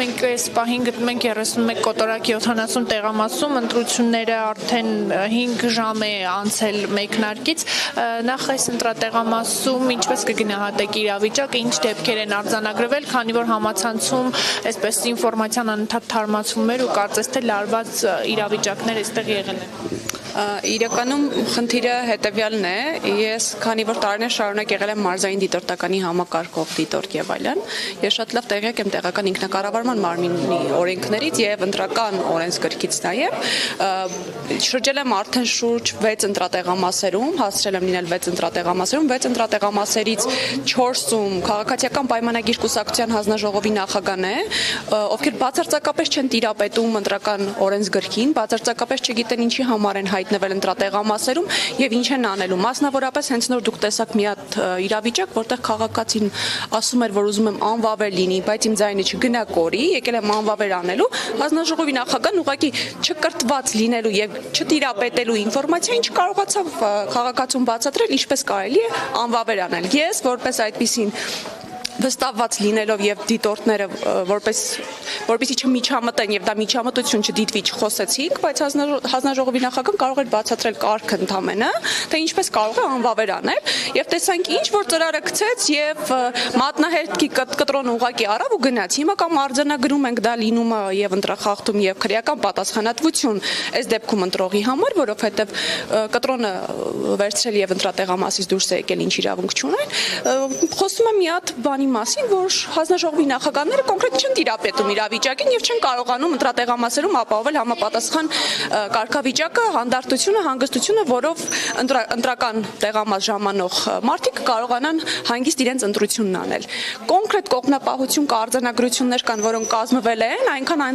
մենք այս պահին գտնում ենք 31 կոտորակ 70 տեղամասում, ընտրությունները արդեն 5 ժամ է անցել մեկնարկից, նախ այս ընտրատեղամասում ինչպես կգնահատեք իրավիճակը, ինչ դեպքեր են արձանագրվել, քանի որ համացանցում այսպես ինֆորմացիան անընդհատ թարմացվում էր ու կարծես թե լարված իրավիճակներ այստեղ եղել են։ Իրականում խնդիրը հետևյալն է, ես քանի որ տարիներ շարունակ եղել եմ մարզային դիտորդականի համակարգող դիտորդ եւ այլն, ես շատ լավ տեղյակ եմ տեղական ինքնակառավարման մարմինի օրենքներից եւ ընտրական օրենսգրքից նաեւ, շրջել եմ արդեն շուրջ 6 ընտրատեղամասերում, հասցրել եմ լինել 6 ընտրատեղամասերում, 6 ընտրատեղամասերից 4-ում քաղաքացիական պայմանագիր կուսակցության հանձնաժողովի նախագահն է, ովքեր բացարձակապես չեն տիրապետում ընտրական օրենսգրքին, բացարձակապես չգիտեն ինչի համար են հայտնվել ընտրատեղամասերում եւ ինչ են անելու։ Մասնավորապես հենց նոր դուք տեսաք մի հատ իրավիճակ, որտեղ քաղաքացին ասում էր, որ ուզում եմ անվավեր լինի, բայց իմ ձայնը չգնա կորի, եկել եմ անվավեր անելու, հանձնաժողովի նախագահն ուղղակի չկրթված լինելու եւ չտիրապետելու ինֆորմացիային չկարողացավ քաղաքացուն բացատրել, ինչպես կարելի է անվավեր անել։ Ես որպես այդպիսին վստահված լինելով եւ դիտորդները որպեսզի չմիջամտեն եւ դա միջամտություն չդիտվի չխոսեցիք, բայց հանձնաժողովի նախագահն կարող էր բացատրել կարգը ընդամենը, թե ինչպես կարող է անվավեր անել եւ տեսանք ինչ որ ծրարը գցեց եւ մատնահետքի կտրոնը ուղակի առավ ու գնաց։ Հիմա կամ արձանագրում ենք դա լինումը եւ ընտրախախտում եւ քրեական պատասխանատվություն այս դեպքում ընտրողի համար, որովհետեւ կտրոնը վերցրել եւ ընտրատեղամասից դուրս է եկել, ինչ իրավունք չունեն։ Խոսում եմ մի հատ բանի մասին, որ հանձնաժողովի նախագահները կոնկրետ չեն տիրապետում իրավիճակին եւ չեն կարողանում ընտրատեղամասերում ապահովել համապատասխան կարգավիճակը, հանդարտությունը, հանգստությունը, որով ընտրական տեղամաս ժամանող մարդիկ կարողանան հանգիստ իրենց ընտրությունն անել։ Կոնկրետ կողմնապահություն կա, արձանագրություններ կան, որոնք կազմվել են, այնքան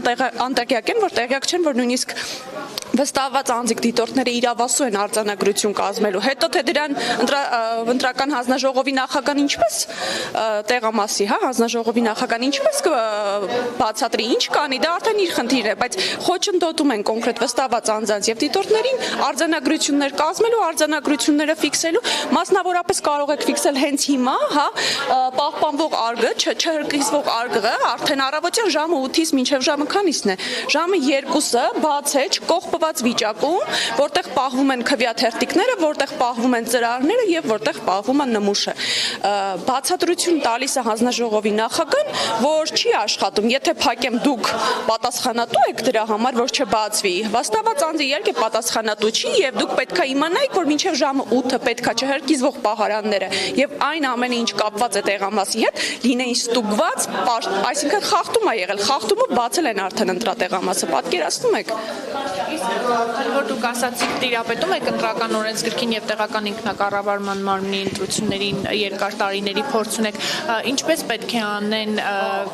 անտեղյակ են, որ տեղյակ չեն, որ նույնիսկ վստահված անձիկ դիտորդները իրավասու են արձանագրություն կազմելու։ Հետո թե դրան ընտրական հանձնաժողովի նախագահան ինչպես տեղամասի, հանձնաժողովի նախագահան ինչպես բացատրի, ինչ կանի, դա արդեն իր խնդիրն է, բայց խոչընդոտում են կոնկրետ վստահված անձանց եւ դիտորդներին արձանագրություններ կազմելու, արձանագրությունները ֆիքսելու, մասնավորապես կարող եք ֆիքսել հենց հիմա, պահպանվող արգը, չհրկիզվող արգը, արդեն առավոտյան ժամը 8-ից մինչև ժամը քանիսն է։ Ժամը 2-ը բաց է, չկողպված վիճակում, որտեղ պահվում են քվյաթերթիկները, որտեղ պահվում են ծրարները եւ որտեղ պահվում է նմուշը։ Բացատրություն տալիս է հանձնաժողովի նախագահն, որ չի աշխատում, եթե փակեմ դուք պատասխանատու եք դրա համար, որ չբացվի։ Վստահված անձը իհարկե պատասխանատու չի եւ դուք պետք է իմանայիք, որ մինչեւ ժամը 8-ը պետք է չհրկիզվող պահարանները եւ այն ամենը, ինչ կապված է տեղամասի հետ, լինեին ստուգված, այսինքն խախտում է եղել, խախտումը բացել են արդեն ընտրատեղամասը, պատկերացնում եք։ Որ դուք ասացիք տիրապետում եք ընտրական օրենսգրքին եւ տեղական ինքնակառավարման մարմնի ընտրություններին երկար տարիների փորձ ունեք, ինչպես պետք է անեն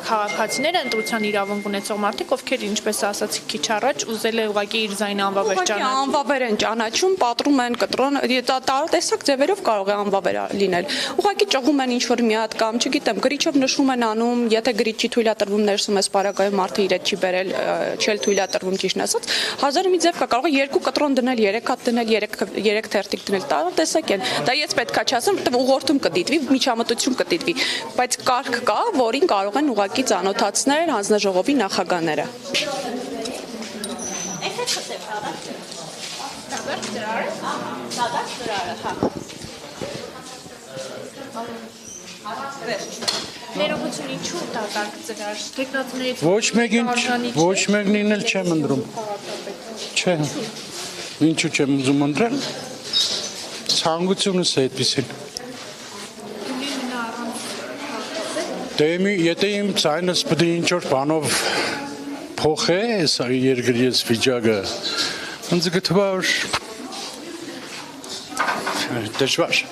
քաղաքացիները, ընտրության իրավունք ունեցող մարդիկ, ովքեր ինչպես ասացիք քիչ առաջ, ուզել է ուղղակի իր ձայնը անվավեր ճանաչել։ Անվավեր են ճանաչում, պատռում են կտրոն, տարատեսակ ձևերով կարող է անվավեր լինել։ Ուղղակի ճղում են ինչ որ մի հատ կամ, չգիտեմ, գրիչով նշում են անում, եթե գրիչի թույլատրվում ներսում էս պարագայում մարդը իր հետ չի բերել, չի թույլատրվում ճիշտ ասած, հազար մի ձև կա, կարող է 2 կտրոն դնել, 3 հատ դնել, 3 թերթիկ դնել, տարատեսակ են։ Դա ես պետքա չասեմ, որտեղ ուղղորդում կդիտվի, միջամտություն կդիտվի, բայց կարգ կա, որին կարող են ուղղակի ծանոթացնել հանձնաժողովի նախագահները։ Ներողություն, ինչու դատարկ ծրար, տեխնացիներից ոչ մեկին էլ չեմ ընտրում։ Չէ, ինչու չեմ ուզում ընտրել, ցանկությունս է այդպիսին։ Եթե իմ ցայնս պետք է ինչ-որ բանով փոխե, այս երկրի վիճակը, ինձ գտվա դժվար։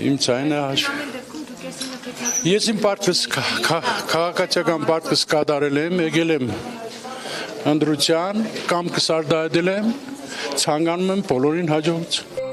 Իմ ցայնը Ես իմ պարտքս քաղաքացիական պարտքս կատարել եմ, եկել եմ ընտրության, կամքս արտահայտել եմ, ցանկանում եմ բոլորին հաջողություն։